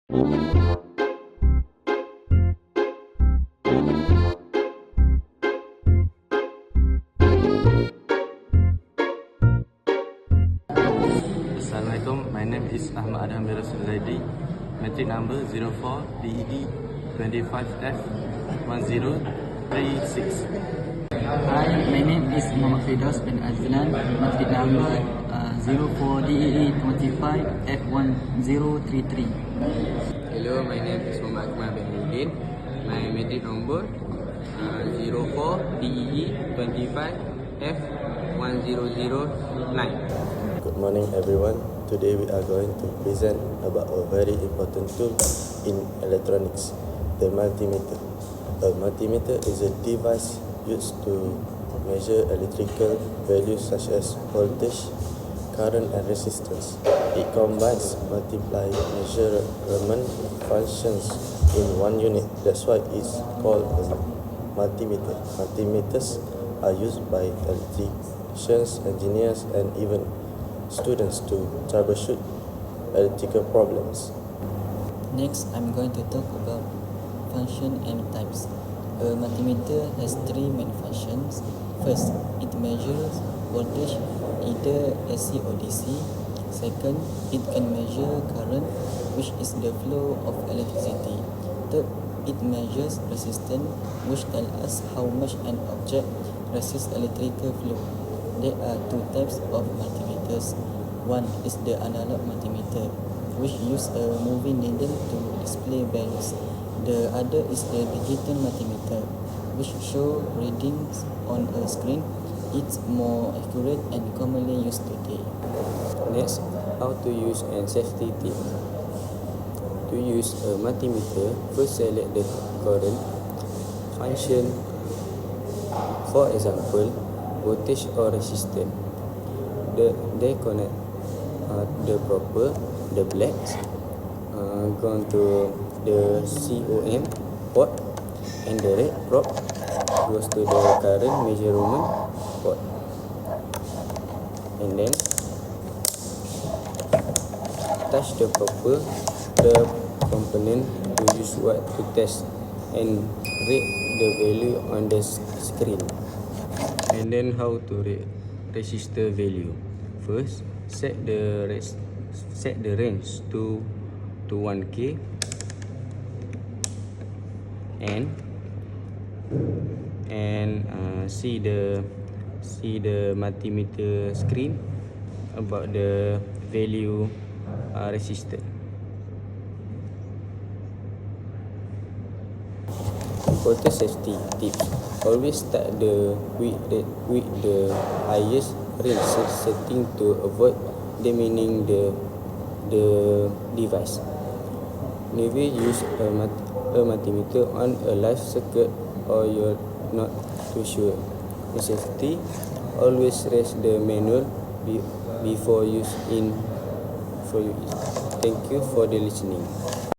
Assalamualaikum, my name is Ahmad Adam Zaidi, metric number 04 DED 25F1036. Hi, my name is Muhammad Firdaus bin Azlan, metric number 04 DEE 25F1033. Hello, my name is Muhammad Akmal bin Nurdin. My metric number 04 DEE 25F1009. Good morning everyone. Today we are going to present about a very important tool in electronics, the multimeter. A multimeter is a device used to measure electrical values such as voltage, current and resistance. It combines multiple measurement functions in one unit. That's why it's called a multimeter. Multimeters are used by electricians, engineers and even students to troubleshoot electrical problems. Next, I'm going to talk about function and types. A multimeter has three main functions. First, it measures voltage, either AC or DC. Second, it can measure current, which is the flow of electricity. Third, it measures resistance, which tells us how much an object resists electrical flow. There are two types of multimeters. One is the analog multimeter, which uses a moving needle to display values. The other is the digital multimeter, which shows readings on a screen. It's more accurate and commonly used today. Next, how to use and safety tip. To use a multimeter, first select the current function. For example, voltage or resistance. They connect the blacks go to the COM port, and the red probe goes to the current measurement port. And then touch the component to use what to test and read the value on the screen. And then how to read resistor value. First, set the range to 1K and see the multimeter screen about the value resistor. Photo safety tips. Always start with the highest range setting to avoid damaging the device. Never use a multimeter on a live circuit or you're not too sure. For safety, always raise the manual before use. Thank you for the listening.